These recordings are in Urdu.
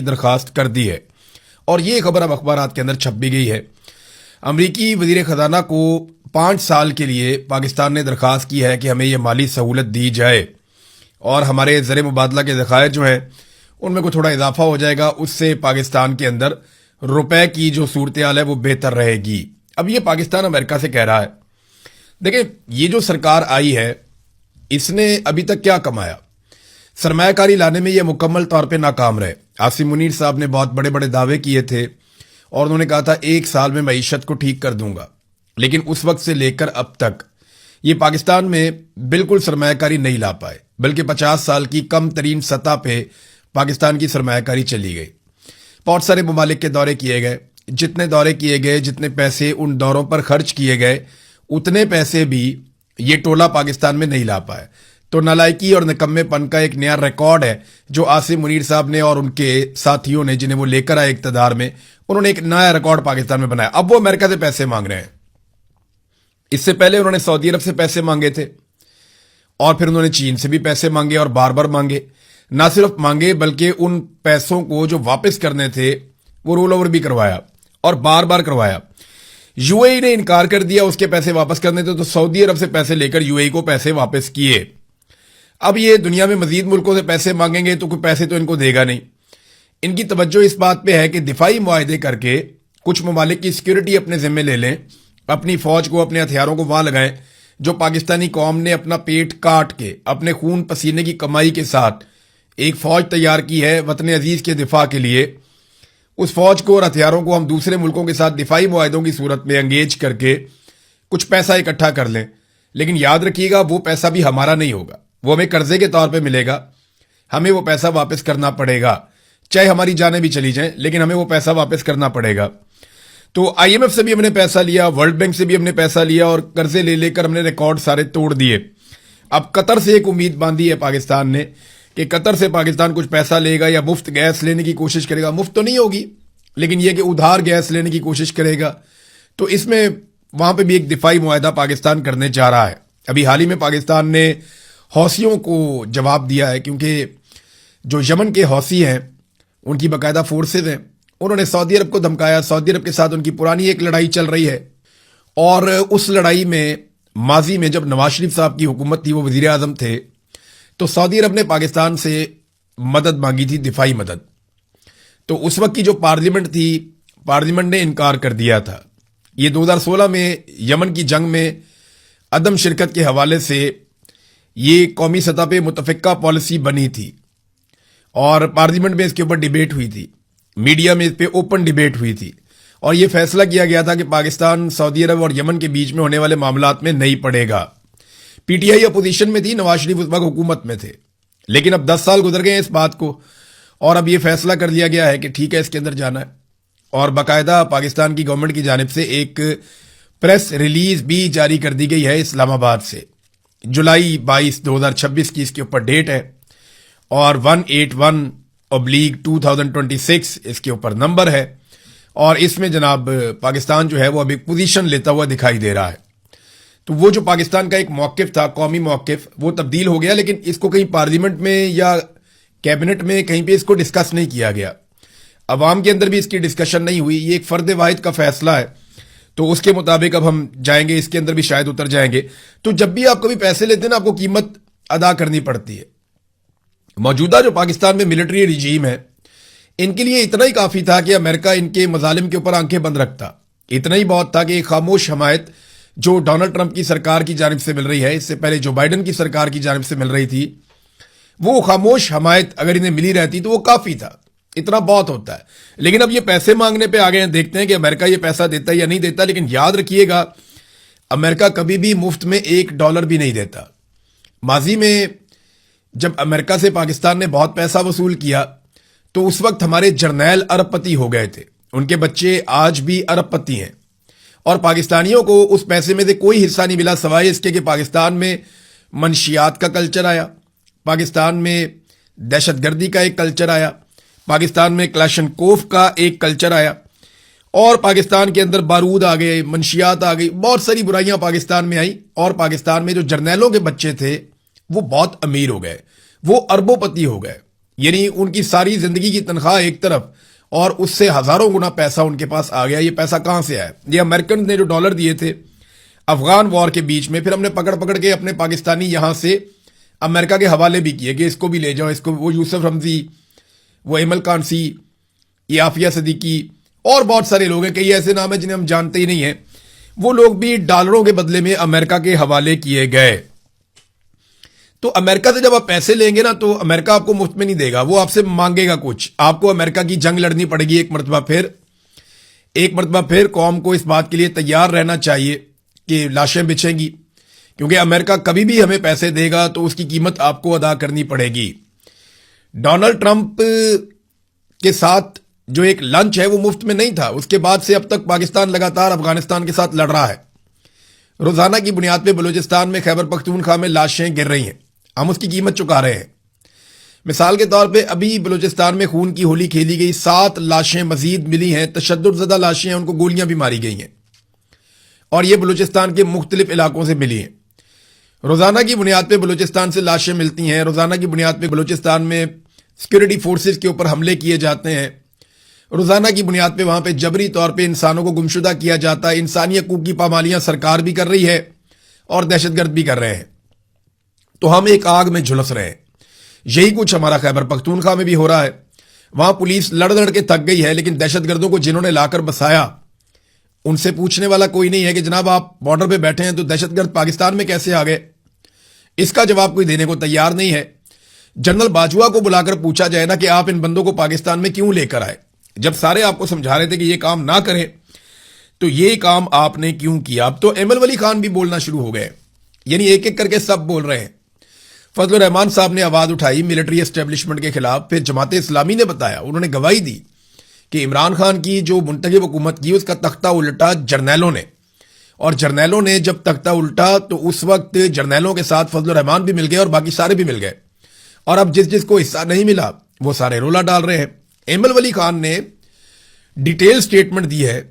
درخواست کر دی ہے اور یہ خبر اب اخبارات کے اندر چھپ بھی گئی ہے۔ امریکی وزیر خزانہ کو 5 سال کے لیے پاکستان نے درخواست کی ہے کہ ہمیں یہ مالی سہولت دی جائے اور ہمارے زر مبادلہ کے ذخائر جو ہیں ان میں کوئی تھوڑا اضافہ ہو جائے گا، اس سے پاکستان کے اندر روپے کی جو صورتحال ہے وہ بہتر رہے گی۔ اب یہ پاکستان امریکہ سے کہہ رہا ہے۔ دیکھیں، یہ جو سرکار آئی ہے اس نے ابھی تک کیا کمایا؟ سرمایہ کاری لانے میں یہ مکمل طور پہ ناکام رہے۔ عاصم منیر صاحب نے بہت بڑے بڑے دعوے کیے تھے اور انہوں نے کہا تھا 1 سال میں معیشت کو ٹھیک کر دوں گا، لیکن اس وقت سے لے کر اب تک یہ پاکستان میں بالکل سرمایہ کاری نہیں لا پائے، بلکہ 50 سال کی کم ترین سطح پہ پاکستان کی سرمایہ کاری چلی گئی۔ بہت سارے ممالک کے دورے کیے گئے، جتنے دورے کیے گئے، جتنے پیسے ان دوروں پر خرچ کیے گئے، اتنے پیسے بھی یہ ٹولہ پاکستان میں نہیں لا پائے۔ تو نالائکی اور نکمے پن کا ایک نیا ریکارڈ ہے جو عاصم منیر صاحب نے اور ان کے ساتھیوں نے، جنہیں وہ لے کر آئے اقتدار میں، انہوں نے ایک نیا ریکارڈ پاکستان میں بنایا۔ اب وہ امریکہ سے پیسے مانگ رہے ہیں۔ اس سے پہلے انہوں نے سعودی عرب سے پیسے مانگے تھے اور پھر انہوں نے چین سے بھی پیسے مانگے اور بار بار مانگے۔ نہ صرف مانگے بلکہ ان پیسوں کو جو واپس کرنے تھے وہ رول اوور بھی کروایا اور بار بار کروایا۔ یو اے ای نے انکار کر دیا اس کے پیسے واپس کرنے تھے، تو سعودی عرب سے پیسے لے کر یو اے ای کو پیسے واپس کیے۔ اب یہ دنیا میں مزید ملکوں سے پیسے مانگیں گے تو کوئی پیسے تو ان کو دے گا نہیں۔ ان کی توجہ اس بات پہ ہے کہ دفاعی معاہدے کر کے کچھ ممالک کی سیکیورٹی اپنے ذمہ لے لیں، اپنی فوج کو، اپنے ہتھیاروں کو وہاں لگائیں جو پاکستانی قوم نے اپنا پیٹ کاٹ کے، اپنے خون پسینے کی کمائی کے ساتھ ایک فوج تیار کی ہے وطن عزیز کے دفاع کے لیے۔ اس فوج کو اور ہتھیاروں کو ہم دوسرے ملکوں کے ساتھ دفاعی معاہدوں کی صورت میں انگیج کر کے کچھ پیسہ اکٹھا کر لیں، لیکن یاد رکھیے گا وہ پیسہ بھی ہمارا نہیں ہوگا، وہ ہمیں قرضے کے طور پہ ملے گا۔ ہمیں وہ پیسہ واپس کرنا پڑے گا، چاہے ہماری جانیں بھی چلی جائیں، لیکن ہمیں وہ پیسہ واپس کرنا پڑے گا۔ تو آئی ایم ایف سے بھی ہم نے پیسہ لیا، ورلڈ بینک سے بھی ہم نے پیسہ لیا اور قرضے لے لے کر ہم نے ریکارڈ سارے توڑ دیے۔ اب قطر سے ایک امید باندھی ہے پاکستان نے کہ قطر سے پاکستان کچھ پیسہ لے گا یا مفت گیس لینے کی کوشش کرے گا۔ مفت تو نہیں ہوگی، لیکن یہ کہ ادھار گیس لینے کی کوشش کرے گا۔ تو اس میں وہاں پہ بھی ایک دفاعی معاہدہ پاکستان کرنے جا رہا ہے۔ ابھی حال ہی میں پاکستان نے حوثیوں کو جواب دیا ہے، کیونکہ جو یمن کے حوثی ہیں ان کی باقاعدہ فورسز ہیں، انہوں نے سعودی عرب کو دھمکایا۔ سعودی عرب کے ساتھ ان کی پرانی ایک لڑائی چل رہی ہے اور اس لڑائی میں ماضی میں جب نواز شریف صاحب کی حکومت تھی، وہ وزیر اعظم تھے، تو سعودی عرب نے پاکستان سے مدد مانگی تھی، دفاعی مدد۔ تو اس وقت کی جو پارلیمنٹ تھی، پارلیمنٹ نے انکار کر دیا تھا۔ یہ 2016 میں یمن کی جنگ میں عدم شرکت کے حوالے سے یہ قومی سطح پہ متفقہ پالیسی بنی تھی اور پارلیمنٹ میں اس کے اوپر ڈیبیٹ ہوئی تھی، میڈیا میں اس پہ اوپن ڈیبیٹ ہوئی تھی اور یہ فیصلہ کیا گیا تھا کہ پاکستان سعودی عرب اور یمن کے بیچ میں ہونے والے معاملات میں نہیں پڑے گا۔ پی ٹی آئی اپوزیشن میں تھی، نواز شریف اس وقت حکومت میں تھے، لیکن اب 10 سال گزر گئے ہیں اس بات کو اور اب یہ فیصلہ کر لیا گیا ہے کہ ٹھیک ہے، اس کے اندر جانا ہے۔ اور باقاعدہ پاکستان کی گورنمنٹ کی جانب سے ایک پریس ریلیز بھی جاری کر دی گئی ہے اسلام آباد سے۔ جولائی 22، 2026 کی اس کے اوپر ڈیٹ ہے اور 181/2026 اس کے اوپر نمبر ہے اور اس میں جناب پاکستان جو ہے وہ اب ایک پوزیشن لیتا ہوا دکھائی دے رہا ہے۔ تو وہ جو پاکستان کا ایک موقف تھا، قومی موقف، وہ تبدیل ہو گیا، لیکن اس کو کہیں پارلیمنٹ میں یا کیبنٹ میں کہیں پہ اس کو ڈسکس نہیں کیا گیا، عوام کے اندر بھی اس کی ڈسکشن نہیں ہوئی۔ یہ ایک فرد واحد کا فیصلہ ہے، تو اس کے مطابق اب ہم جائیں گے، اس کے اندر بھی شاید اتر جائیں گے۔ تو جب بھی آپ کبھی پیسے لیتے ہیں نا، آپ کو قیمت ادا کرنی پڑتی ہے۔ موجودہ جو پاکستان میں ملٹری رجیم ہے، ان کے لیے اتنا ہی کافی تھا کہ امریکہ ان کے مظالم کے اوپر آنکھیں بند رکھتا۔ اتنا ہی بہت تھا کہ ایک خاموش حمایت جو ڈونلڈ ٹرمپ کی سرکار کی جانب سے مل رہی ہے، اس سے پہلے جو بائیڈن کی سرکار کی جانب سے مل رہی تھی، وہ خاموش حمایت اگر انہیں ملی رہتی تو وہ کافی تھا، اتنا بہت ہوتا ہے۔ لیکن اب یہ پیسے مانگنے پہ آ گئے ہیں، دیکھتے ہیں کہ امریکہ یہ پیسہ دیتا ہے یا نہیں دیتا۔ لیکن یاد رکھیے گا، امریکہ کبھی بھی مفت میں $1 بھی نہیں دیتا۔ ماضی میں جب امریکہ سے پاکستان نے بہت پیسہ وصول کیا تو اس وقت ہمارے جرنیل ارب پتی ہو گئے تھے، ان کے بچے آج بھی ارب پتی ہیں اور پاکستانیوں کو اس پیسے میں سے کوئی حصہ نہیں ملا، سوائے اس کے کہ پاکستان میں منشیات کا کلچر آیا، پاکستان میں دہشت گردی کا ایک کلچر آیا، پاکستان میں کلاشنکوف کا ایک کلچر آیا اور پاکستان کے اندر بارود آ گئے، منشیات آ گئی، بہت ساری برائیاں پاکستان میں آئیں اور پاکستان میں جو جرنیلوں کے بچے تھے وہ بہت امیر ہو گئے، وہ اربوں پتی ہو گئے۔ یعنی ان کی ساری زندگی کی تنخواہ ایک طرف اور اس سے ہزاروں گنا پیسہ ان کے پاس آ گیا. یہ پیسہ کہاں سے آیا؟ یہ امریکن نے جو ڈالر دیے تھے افغان وار کے بیچ میں، پھر ہم نے پکڑ کے اپنے پاکستانی یہاں سے امریکہ کے حوالے بھی کیے کہ اس کو بھی لے جاؤ، اس کو. وہ یوسف رمزی، وہ ایمل کانسی، یہ عافیہ صدیقی اور بہت سارے لوگ ہیں، کئی ایسے نام ہیں جنہیں ہم جانتے ہی نہیں ہیں. وہ لوگ بھی ڈالروں کے بدلے میں امریکہ کے حوالے کیے گئے. تو امریکہ سے جب آپ پیسے لیں گے نا تو امریکہ آپ کو مفت میں نہیں دے گا، وہ آپ سے مانگے گا کچھ. آپ کو امریکہ کی جنگ لڑنی پڑے گی ایک مرتبہ پھر قوم کو اس بات کے لیے تیار رہنا چاہیے کہ لاشیں بچھیں گی، کیونکہ امریکہ کبھی بھی ہمیں پیسے دے گا تو اس کی قیمت آپ کو ادا کرنی پڑے گی. ڈونلڈ ٹرمپ کے ساتھ جو ایک لنچ ہے وہ مفت میں نہیں تھا. اس کے بعد سے اب تک پاکستان لگاتار افغانستان کے ساتھ لڑ رہا ہے. روزانہ کی بنیاد پہ بلوچستان میں خیبر پختونخوا میں لاشیں گر رہی ہیں، ہم اس کی قیمت چکا رہے ہیں. مثال کے طور پہ ابھی بلوچستان میں خون کی ہولی کھیلی گئی، 7 لاشیں مزید ملی ہیں، تشدد زدہ لاشیں ہیں، ان کو گولیاں بھی ماری گئی ہیں، اور یہ بلوچستان کے مختلف علاقوں سے ملی ہیں. روزانہ کی بنیاد پہ بلوچستان سے لاشیں ملتی ہیں. روزانہ کی بنیاد پہ بلوچستان میں سیکورٹی فورسز کے اوپر حملے کیے جاتے ہیں. روزانہ کی بنیاد پہ وہاں پہ جبری طور پہ انسانوں کو گمشدہ کیا جاتا ہے. انسانی حقوق کی پامالیاں سرکار بھی کر رہی ہے اور دہشت گرد بھی کر رہے ہیں. تو ہم ایک آگ میں جھلس رہے ہیں. یہی کچھ ہمارا خیبر پختونخوا میں بھی ہو رہا ہے. وہاں پولیس لڑ کے تھک گئی ہے، لیکن دہشت گردوں کو جنہوں نے لا کر بسایا ان سے پوچھنے والا کوئی نہیں ہے کہ جناب آپ بارڈر پہ بیٹھے ہیں تو دہشت گرد پاکستان میں کیسے آ گئے. اس کا جواب کوئی دینے کو تیار نہیں ہے. جنرل باجوہ کو بلا کر پوچھا جائے نا کہ آپ ان بندوں کو پاکستان میں کیوں لے کر آئے، جب سارے آپ کو سمجھا رہے تھے کہ یہ کام نہ کریں تو یہ کام آپ نے کیوں کیا. اب تو ایمل ولی خان بھی بولنا شروع ہو گئے، یعنی ایک ایک کر کے سب بول رہے ہیں. فضل الرحمان صاحب نے آواز اٹھائی ملٹری اسٹیبلشمنٹ کے خلاف. پھر جماعت اسلامی نے بتایا، انہوں نے گواہی دی کہ عمران خان کی جو منتخب حکومت کی اس کا تختہ الٹا جرنیلوں نے، اور جرنیلوں نے جب تختہ الٹا تو اس وقت جرنیلوں کے ساتھ فضل الرحمان بھی مل گئے اور باقی سارے بھی مل گئے، اور اب جس کو حصہ نہیں ملا وہ سارے رولا ڈال رہے ہیں. ایمل ولی خان نے ڈیٹیل سٹیٹمنٹ دی ہے،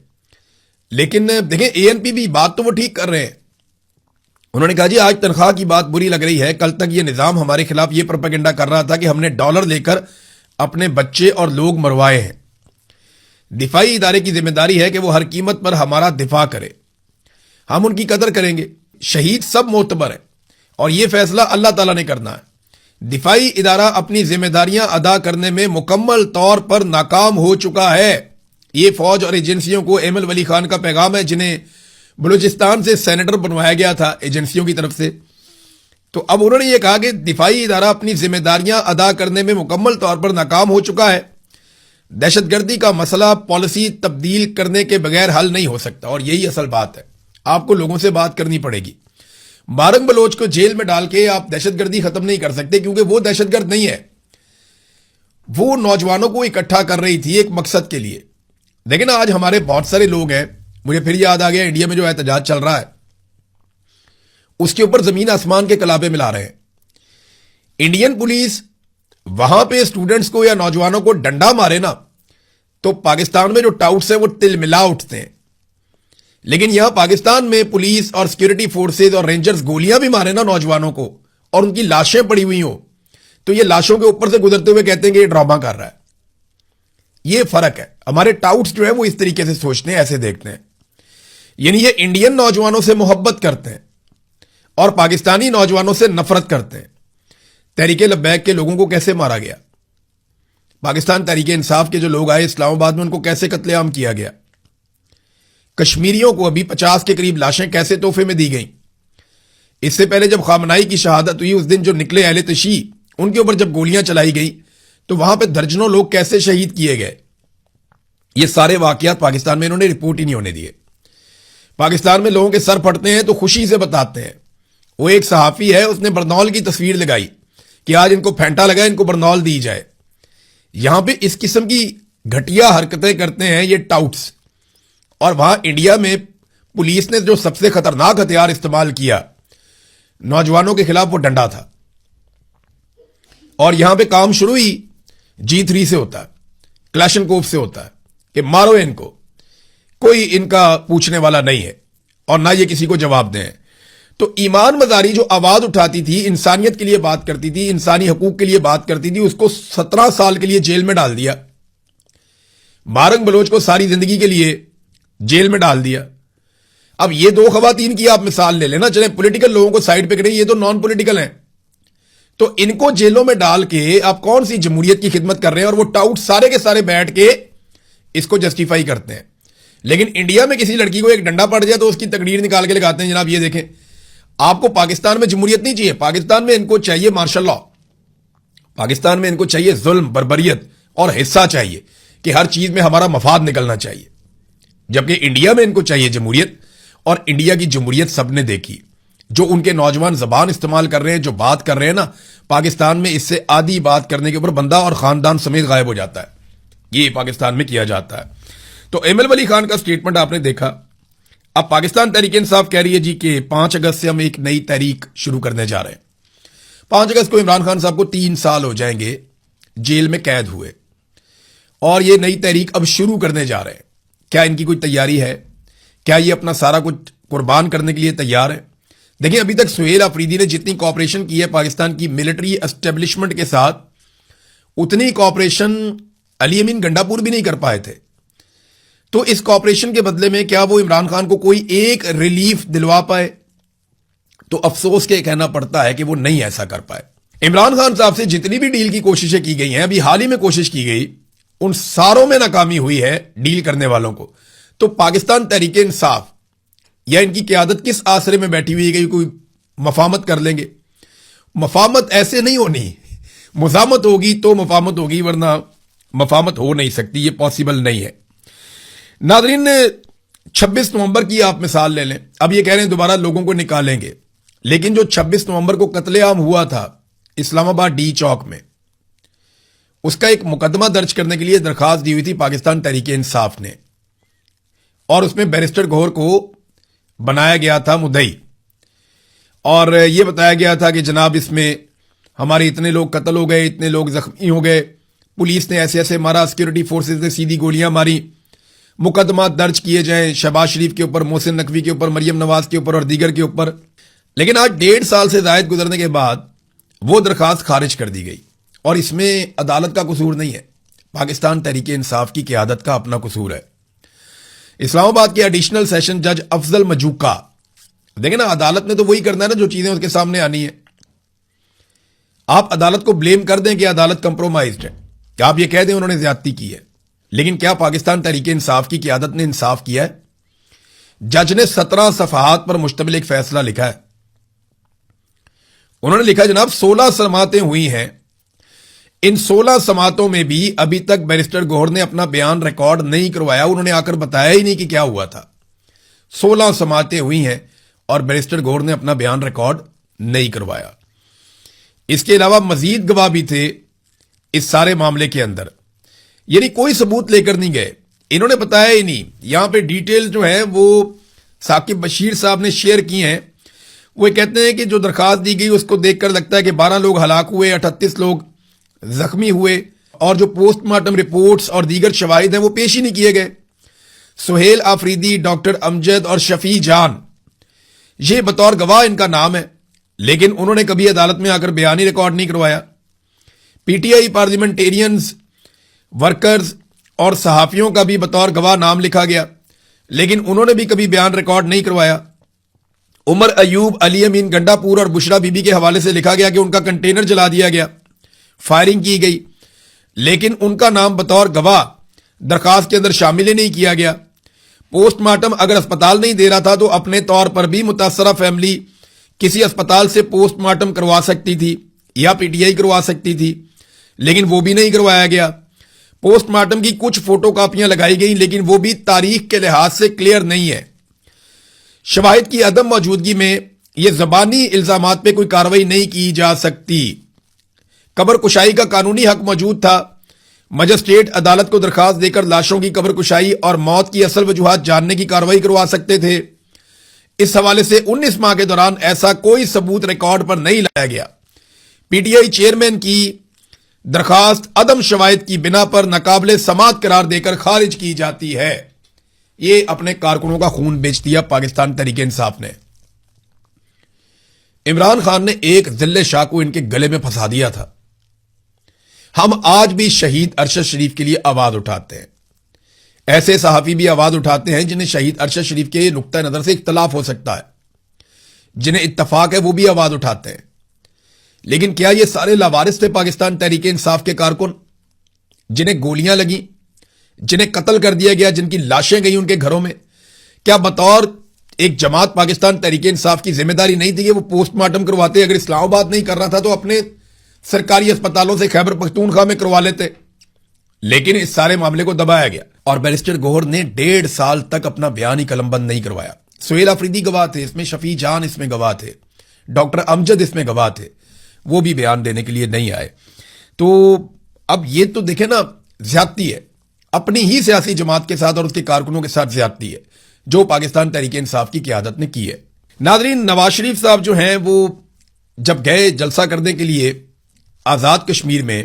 لیکن دیکھیں اے این پی بھی بات تو وہ ٹھیک کر رہے ہیں. انہوں نے کہا جی آج تنخواہ کی بات بری لگ رہی ہے، کل تک یہ نظام ہمارے خلاف یہ پروپیگنڈا کر رہا تھا کہ ہم نے ڈالر لے کر اپنے بچے اور لوگ مروائے ہیں. دفاعی ادارے کی ذمہ داری ہے کہ وہ ہر قیمت پر ہمارا دفاع کرے، ہم ان کی قدر کریں گے. شہید سب معتبر ہیں اور یہ فیصلہ اللہ تعالیٰ نے کرنا ہے. دفاعی ادارہ اپنی ذمہ داریاں ادا کرنے میں مکمل طور پر ناکام ہو چکا ہے. یہ فوج اور ایجنسیوں کو ایمل ولی خان کا پیغام ہے، جنہیں بلوچستان سے سینیٹر بنوایا گیا تھا ایجنسیوں کی طرف سے. تو اب انہوں نے یہ کہا کہ دفاعی ادارہ اپنی ذمہ داریاں ادا کرنے میں مکمل طور پر ناکام ہو چکا ہے. دہشت گردی کا مسئلہ پالیسی تبدیل کرنے کے بغیر حل نہیں ہو سکتا، اور یہی اصل بات ہے. آپ کو لوگوں سے بات کرنی پڑے گی. بارنگ بلوچ کو جیل میں ڈال کے آپ دہشت گردی ختم نہیں کر سکتے، کیونکہ وہ دہشت گرد نہیں ہے. وہ نوجوانوں کو اکٹھا کر رہی تھی ایک مقصد کے لیے. لیکن آج ہمارے بہت سارے لوگ ہیں، مجھے پھر یاد آ گیا انڈیا میں جو احتجاج چل رہا ہے اس کے اوپر زمین آسمان کے کلابے ملا رہے ہیں. انڈین پولیس وہاں پہ اسٹوڈنٹس کو یا نوجوانوں کو ڈنڈا مارے نا تو پاکستان میں جو ٹاؤٹس ہیں وہ تل ملا اٹھتے ہیں، لیکن یہاں پاکستان میں پولیس اور سیکورٹی فورسز اور رینجرز گولیاں بھی مارے نا نوجوانوں کو اور ان کی لاشیں پڑی ہوئی ہوں تو یہ لاشوں کے اوپر سے گزرتے ہوئے کہتے ہیں کہ یہ ڈرامہ کر رہا ہے. یہ فرق ہے. ہمارے ٹاؤٹس جو ہیں وہ اس طریقے سے سوچتے ہیں، ایسے دیکھتے ہیں. یعنی یہ انڈین نوجوانوں سے محبت کرتے ہیں اور پاکستانی نوجوانوں سے نفرت کرتے ہیں. تحریک لبیک کے لوگوں کو کیسے مارا گیا، پاکستان تحریک انصاف کے جو لوگ آئے اسلام آباد میں ان کو کیسے قتل عام کیا گیا. کشمیریوں کو ابھی 50 کے قریب لاشیں کیسے تحفے میں دی گئیں. اس سے پہلے جب خامنائی کی شہادت ہوئی اس دن جو نکلے اہل تشیع ان کے اوپر جب گولیاں چلائی گئی تو وہاں پہ درجنوں لوگ کیسے شہید کیے گئے. یہ سارے واقعات پاکستان میں انہوں نے رپورٹ ہی نہیں ہونے دیے. پاکستان میں لوگوں کے سر پھٹتے ہیں تو خوشی سے بتاتے ہیں. وہ ایک صحافی ہے، اس نے برنول کی تصویر لگائی کہ آج ان کو پھینٹا لگا، ان کو برنول دی جائے. یہاں پہ اس قسم کی گھٹیا حرکتیں کرتے ہیں یہ ٹاؤٹس. اور وہاں انڈیا میں پولیس نے جو سب سے خطرناک ہتھیار استعمال کیا نوجوانوں کے خلاف وہ ڈنڈا تھا. اور یہاں پہ کام شروع ہی G3 سے ہوتا ہے، کلاشن کوف سے ہوتا ہے کہ مارو ان کو، کوئی ان کا پوچھنے والا نہیں ہے اور نہ یہ کسی کو جواب دیں. تو ایمان مزاری جو آواز اٹھاتی تھی، انسانیت کے لیے بات کرتی تھی، انسانی حقوق کے لیے بات کرتی تھی، اس کو 17 سال کے لیے جیل میں ڈال دیا. مارنگ بلوچ کو ساری زندگی کے لیے جیل میں ڈال دیا. اب یہ دو خواتین کی آپ مثال لے لینا، چلیں پولیٹیکل لوگوں کو سائڈ پہ کریں، یہ تو نان پولیٹیکل ہیں. تو ان کو جیلوں میں ڈال کے آپ کون سی جمہوریت کی خدمت کر رہے ہیں؟ اور وہ ٹاؤٹ سارے کے سارے بیٹھ کے اس کو جسٹیفائی کرتے ہیں. لیکن انڈیا میں کسی لڑکی کو ایک ڈنڈا پڑ جائے تو اس کی تقریر نکال کے لگاتے ہیں، جناب یہ دیکھیں آپ کو پاکستان میں جمہوریت نہیں چاہیے، پاکستان میں ان کو چاہیے مارشل لا، پاکستان میں ان کو چاہیے ظلم بربریت اور حصہ چاہیے کہ ہر چیز میں ہمارا مفاد نکلنا چاہیے. جبکہ انڈیا میں ان کو چاہیے جمہوریت، اور انڈیا کی جمہوریت سب نے دیکھی. جو ان کے نوجوان زبان استعمال کر رہے ہیں، جو بات کر رہے ہیں نا، پاکستان میں اس سے آدھی بات کرنے کے اوپر بندہ اور خاندان سمیت غائب ہو جاتا ہے. یہ پاکستان میں کیا جاتا ہے. تو ایم ایل ولی خان کا سٹیٹمنٹ آپ نے دیکھا. اب پاکستان تحریک انصاف کہہ رہی ہے جی کہ 5 اگست سے ہم ایک نئی تحریک شروع کرنے جا رہے ہیں. 5 اگست کو عمران خان صاحب کو 3 سال ہو جائیں گے جیل میں قید ہوئے، اور یہ نئی تحریک اب شروع کرنے جا رہے ہیں. کیا ان کی کوئی تیاری ہے؟ کیا یہ اپنا سارا کچھ قربان کرنے کے لیے تیار ہے؟ دیکھیں ابھی تک سہیل آفریدی نے جتنی کوآپریشن کی ہے پاکستان کی ملٹری اسٹیبلشمنٹ کے ساتھ، اتنی کوآپریشن علی امین گنڈا پور بھی نہیں کر پائے تھے. تو اس کوآپریشن کے بدلے میں کیا وہ عمران خان کو کوئی ایک ریلیف دلوا پائے؟ تو افسوس کے کہنا پڑتا ہے کہ وہ نہیں ایسا کر پائے. عمران خان صاحب سے جتنی بھی ڈیل کی کوششیں کی گئی ہیں، ابھی حال ہی میں کوشش کی گئی، ان ساروں میں ناکامی ہوئی ہے ڈیل کرنے والوں کو. تو پاکستان تحریک انصاف یا ان کی قیادت کس آسرے میں بیٹھی ہوئی ہے کہ کوئی مفاہمت کر لیں گے؟ مفاہمت ایسے نہیں ہونی، مزاحمت ہوگی تو مفاہمت ہوگی، ورنہ مفاہمت ہو نہیں سکتی، یہ پاسبل نہیں ہے. ناظرین 26 نومبر کی آپ مثال لے لیں. اب یہ کہہ رہے ہیں دوبارہ لوگوں کو نکالیں گے، لیکن جو 26 نومبر کو قتل عام ہوا تھا اسلام آباد ڈی چوک میں، اس کا ایک مقدمہ درج کرنے کے لیے درخواست دی ہوئی تھی پاکستان تحریک انصاف نے، اور اس میں بیرسٹر گوہر کو بنایا گیا تھا مدعی، اور یہ بتایا گیا تھا کہ جناب اس میں ہمارے اتنے لوگ قتل ہو گئے، اتنے لوگ زخمی ہو گئے، پولیس نے ایسے ایسے مارا، سیکورٹی فورسز نے سیدھی گولیاں ماری، مقدمات درج کیے جائیں شہباز شریف کے اوپر، محسن نقوی کے اوپر، مریم نواز کے اوپر اور دیگر کے اوپر. لیکن آج 1.5 سال سے زائد گزرنے کے بعد وہ درخواست خارج کر دی گئی، اور اس میں عدالت کا قصور نہیں ہے، پاکستان تحریک انصاف کی قیادت کا اپنا قصور ہے. اسلام آباد کے ایڈیشنل سیشن جج افضل مجوکا، دیکھیں نا عدالت نے تو وہی کرنا ہے نا جو چیزیں اس کے سامنے آنی ہے. آپ عدالت کو بلیم کر دیں کہ عدالت کمپرومائزڈ ہے، کہ آپ یہ کہہ دیں انہوں نے زیادتی کی ہے، لیکن کیا پاکستان تحریک انصاف کی قیادت نے انصاف کیا ہے؟ جج نے 17 صفحات پر مشتمل ایک فیصلہ لکھا ہے. انہوں نے لکھا جناب 16 سماعتیں ہوئی ہیں، ان 16 سماعتوں میں بھی ابھی تک بیرسٹر گوہر نے اپنا بیان ریکارڈ نہیں کروایا، انہوں نے آ کر بتایا ہی نہیں کہ کیا ہوا تھا. 16 سماعتیں ہوئی ہیں اور بیرسٹر گوہر نے اپنا بیان ریکارڈ نہیں کروایا. اس کے علاوہ مزید گواہ بھی تھے اس سارے معاملے کے اندر، یعنی کوئی ثبوت لے کر نہیں گئے، انہوں نے بتایا ہی نہیں. یہاں پہ ڈیٹیل جو ہے وہ ثاقب بشیر صاحب نے شیئر کی ہیں. وہ کہتے ہیں کہ جو درخواست دی گئی اس کو دیکھ کر لگتا ہے کہ 12 لوگ ہلاک ہوئے، 38 لوگ زخمی ہوئے، اور جو پوسٹ مارٹم رپورٹس اور دیگر شواہد ہیں وہ پیش ہی نہیں کیے گئے. سہیل آفریدی، ڈاکٹر امجد اور شفیع جان، یہ بطور گواہ ان کا نام ہے، لیکن انہوں نے کبھی عدالت میں آ کر بیان ہی ریکارڈ نہیں کروایا. P T I parliamentarians, workers اور صحافیوں کا بھی بطور گواہ نام لکھا گیا، لیکن انہوں نے بھی کبھی بیان ریکارڈ نہیں کروایا. عمر ایوب، علی امین گنڈا پور اور بشرا بی بی کے حوالے سے لکھا گیا کہ ان کا کنٹینر جلا دیا گیا، فائرنگ کی گئی، لیکن ان کا نام بطور گواہ درخواست کے اندر شامل ہی نہیں کیا گیا. پوسٹ مارٹم اگر اسپتال نہیں دے رہا تھا تو اپنے طور پر بھی متاثرہ فیملی کسی اسپتال سے پوسٹ مارٹم کروا سکتی تھی یا پی ٹی آئی کروا سکتی تھی، لیکن وہ بھی نہیں کروایا گیا. پوسٹ مارٹم کی کچھ فوٹو کاپیاں لگائی گئیں، لیکن وہ بھی تاریخ کے لحاظ سے کلیئر نہیں ہے. شواہد کی عدم موجودگی میں یہ زبانی الزامات پہ کوئی کارروائی نہیں کی جا سکتی. قبر کشائی کا قانونی حق موجود تھا، مجسٹریٹ عدالت کو درخواست دے کر لاشوں کی قبر کشائی اور موت کی اصل وجوہات جاننے کی کارروائی کروا سکتے تھے. اس حوالے سے 19 ماہ کے دوران ایسا کوئی ثبوت ریکارڈ پر نہیں لایا گیا. پی ٹی آئی چیئرمین کی درخواست عدم شواہد کی بنا پر ناقابل سماعت قرار دے کر خارج کی جاتی ہے. یہ اپنے کارکنوں کا خون بیچ دیا پاکستان تحریک انصاف نے. عمران خان نے ایک ذل شاہ کو ان کے گلے میں پھنسا دیا تھا. ہم آج بھی شہید ارشد شریف کے لیے آواز اٹھاتے ہیں. ایسے صحافی بھی آواز اٹھاتے ہیں جنہیں شہید ارشد شریف کے نقطہ نظر سے اختلاف ہو سکتا ہے, جنہیں اتفاق ہے وہ بھی آواز اٹھاتے ہیں. لیکن کیا یہ سارے لاوارث تھے پاکستان تحریک انصاف کے کارکن, جنہیں گولیاں لگیں, جنہیں قتل کر دیا گیا, جن کی لاشیں گئی ان کے گھروں میں؟ کیا بطور ایک جماعت پاکستان تحریک انصاف کی ذمہ داری نہیں تھی کہ وہ پوسٹ مارٹم کرواتے؟ اگر اسلام آباد نہیں کر رہا تھا تو اپنے سرکاری اسپتالوں سے خیبر پختونخوا میں کروا لیتے. لیکن اس سارے معاملے کو دبایا گیا اور بیرسٹر گوہر نے 1.5 سال تک اپنا بیان ہی قلم بند نہیں کروایا. سہیل آفریدی گواہ تھے اس میں, شفیع جان اس میں گواہ تھے, ڈاکٹر امجد اس میں گواہ تھے, وہ بھی بیان دینے کے لیے نہیں آئے. تو اب یہ تو دیکھیں نا, زیادتی ہے, اپنی ہی سیاسی جماعت کے ساتھ اور اس کے کارکنوں کے ساتھ زیادتی ہے جو پاکستان تحریک انصاف کی قیادت نے کی ہے. ناظرین, نواز شریف صاحب جو ہیں وہ جب گئے جلسہ کرنے کے لیے آزاد کشمیر میں,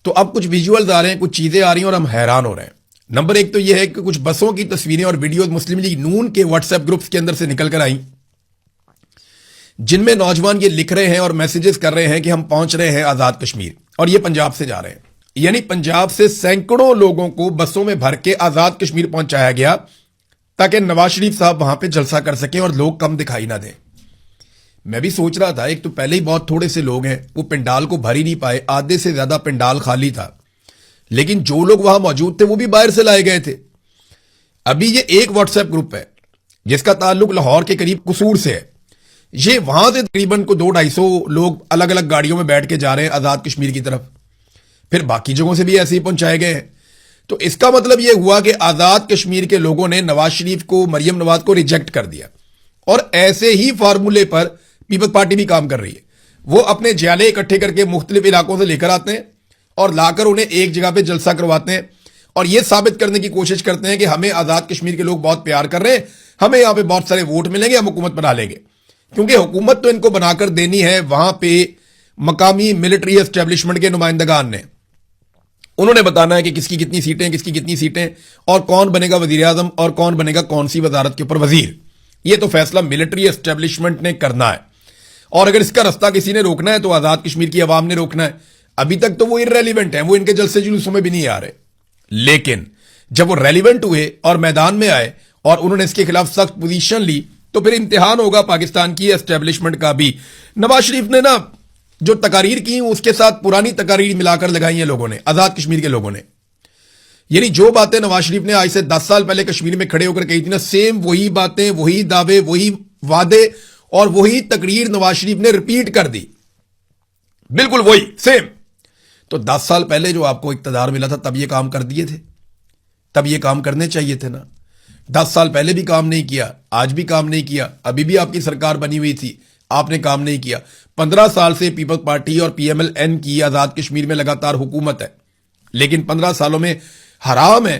تو اب کچھ ویژولز آ رہے ہیں, کچھ چیزیں آ رہی ہیں اور ہم حیران ہو رہے ہیں. نمبر ایک تو یہ ہے کہ کچھ بسوں کی تصویریں اور ویڈیوز مسلم لیگ نون کے واٹس ایپ گروپس کے اندر سے نکل کر آئیں, جن میں نوجوان یہ لکھ رہے ہیں اور میسیجز کر رہے ہیں کہ ہم پہنچ رہے ہیں آزاد کشمیر, اور یہ پنجاب سے جا رہے ہیں. یعنی پنجاب سے سینکڑوں لوگوں کو بسوں میں بھر کے آزاد کشمیر پہنچایا گیا تاکہ نواز شریف صاحب وہاں پہ جلسہ کر سکیں اور لوگ کم دکھائی نہ دیں. میں بھی سوچ رہا تھا, ایک تو پہلے ہی بہت تھوڑے سے لوگ ہیں, وہ پنڈال کو بھر ہی نہیں پائے, آدھے سے زیادہ پنڈال خالی تھا, لیکن جو لوگ وہاں موجود تھے وہ بھی باہر سے لائے گئے تھے. ابھی یہ ایک واٹس ایپ گروپ ہے جس کا تعلق لاہور کے قریب قصور سے ہے, یہ وہاں سے تقریباً کو 200-250 لوگ الگ الگ گاڑیوں میں بیٹھ کے جا رہے ہیں آزاد کشمیر کی طرف, پھر باقی جگہوں سے بھی ایسے ہی پہنچائے گئے ہیں. تو اس کا مطلب یہ ہوا کہ آزاد کشمیر کے لوگوں نے نواز شریف کو, مریم نواز کو ریجیکٹ کر دیا, اور ایسے ہی فارمولے پر پیپلز پارٹی بھی کام کر رہی ہے. وہ اپنے جالے اکٹھے کر کے مختلف علاقوں سے لے کر آتے ہیں اور لا کر انہیں ایک جگہ پہ جلسہ کرواتے ہیں, اور یہ ثابت کرنے کی کوشش کرتے ہیں کہ ہمیں آزاد کشمیر کے لوگ بہت پیار کر رہے ہیں, ہمیں یہاں پہ بہت سارے ووٹ ملیں گے, ہم حکومت بنا لیں گے. کیونکہ حکومت تو ان کو بنا کر دینی ہے وہاں پہ مقامی ملٹری اسٹیبلشمنٹ کے نمائندگان نے. انہوں نے بتانا ہے کہ کس کی کتنی سیٹیں, کس کی کتنی سیٹیں, اور کون بنے گا وزیر اعظم اور کون بنے گا کون سی وزارت کے اوپر وزیر. یہ تو فیصلہ ملٹری اسٹیبلشمنٹ نے کرنا ہے, اور اگر اس کا رستہ کسی نے روکنا ہے تو آزاد کشمیر کی عوام نے روکنا ہے. ابھی تک تو وہ ارریلیونٹ ہیں, وہ ان کے جلسے جلوسوں میں بھی نہیں آ رہے, لیکن جب وہ ریلیونٹ ہوئے اور میدان میں آئے اور انہوں نے اس کے خلاف سخت پوزیشن لی تو پھر امتحان ہوگا پاکستان کی اسٹیبلشمنٹ کا بھی. نواز شریف نے نا جو تقاریر کی اس کے ساتھ پرانی تقاریر ملا کر لگائی ہیں لوگوں نے, آزاد کشمیر کے لوگوں نے. یعنی جو باتیں نواز شریف نے آج سے 10 سال پہلے کشمیر میں کھڑے ہو کر کہی تھی نا, سیم وہی باتیں, وہی دعوے, وہی وعدے اور وہی تقریر نواز شریف نے ریپیٹ کر دی, بالکل وہی سیم. تو 10 سال پہلے جو آپ کو اقتدار ملا تھا تب یہ کام کر دیے تھے, تب یہ کام کرنے چاہیے تھے نا. 10 سال پہلے بھی کام نہیں کیا, آج بھی کام نہیں کیا, ابھی بھی آپ کی سرکار بنی ہوئی تھی, آپ نے کام نہیں کیا. 15 سال سے پیپلز پارٹی اور پی ایم ایل این کی آزاد کشمیر میں لگاتار حکومت ہے, لیکن 15 سالوں میں حرام ہے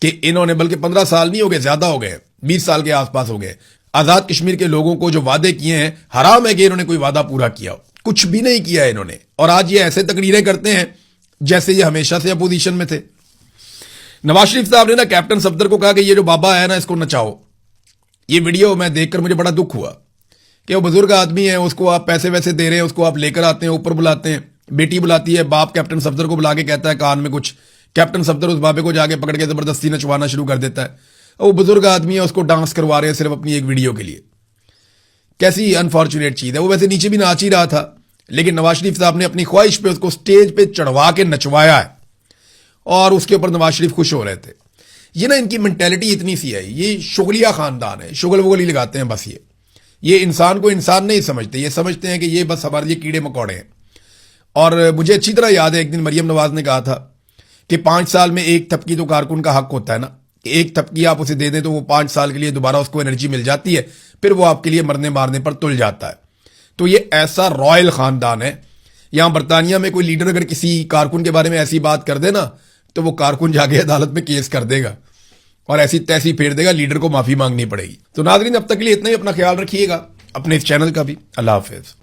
کہ انہوں نے, بلکہ 15 سال نہیں ہو گئے, زیادہ ہو گئے, 20 سال کے آس پاس ہو گئے, آزاد کشمیر کے لوگوں کو جو وعدے کیے ہیں حرام ہے کہ انہوں نے کوئی وعدہ پورا کیا ہو. کچھ بھی نہیں کیا انہوں نے, اور آج یہ ایسے تقریریں کرتے ہیں جیسے یہ ہمیشہ سے اپوزیشن میں تھے. نواز شریف صاحب نے نا کیپٹن صفدر کو کہا کہ یہ جو بابا ہے نا اس کو نچاؤ. یہ ویڈیو میں دیکھ کر مجھے بڑا دکھ ہوا کہ وہ بزرگ آدمی ہے, اس کو آپ پیسے ویسے دے رہے ہیں, اس کو آپ لے کر آتے ہیں, اوپر بلاتے ہیں, بیٹی بلاتی ہے, باپ کیپٹن صفدر کو بلا کے کہتا ہے کان میں کچھ, کیپٹن صفدر اس بابے کو جا کے پکڑ کے زبردستی نچوانا شروع کر دیتا ہے. وہ بزرگ آدمی ہے, اس کو ڈانس کروا رہے ہیں صرف اپنی ایک ویڈیو کے لیے. کیسی انفارچونیٹ چیز ہے. وہ ویسے نیچے بھی ناچ ہی رہا تھا, لیکن نواز شریف صاحب نے اپنی خواہش پہ اس کو سٹیج پہ چڑھوا کے نچوایا ہے, اور اس کے اوپر نواز شریف خوش ہو رہے تھے. یہ نا ان کی مینٹیلٹی اتنی سی ہے, یہ شغلیہ خاندان ہے, شغل وغل ہی لگاتے ہیں بس. یہ انسان کو انسان نہیں سمجھتے, یہ سمجھتے ہیں کہ یہ بس ہمارے لیے کیڑے مکوڑے ہیں. اور مجھے اچھی طرح یاد ہے ایک دن مریم نواز نے کہا تھا کہ 5 سال میں ایک تھپکی تو کارکن کا حق ہوتا ہے نا, کہ ایک تھپکی آپ اسے دے دیں تو وہ 5 سال کے لیے دوبارہ اس کو انرجی مل جاتی ہے, پھر وہ آپ کے لیے مرنے مارنے پر تل جاتا ہے. تو یہ ایسا رائل خاندان ہے. یہاں برطانیہ میں کوئی لیڈر اگر کسی کارکن کے بارے میں ایسی بات کر دے نا تو وہ کارکن جا کے عدالت میں کیس کر دے گا اور ایسی تیسی پھیر دے گا, لیڈر کو معافی مانگنی پڑے گی. تو ناظرین اب تک کے لیے اتنا ہی, اپنا خیال رکھیے گا, اپنے اس چینل کا بھی. اللہ حافظ.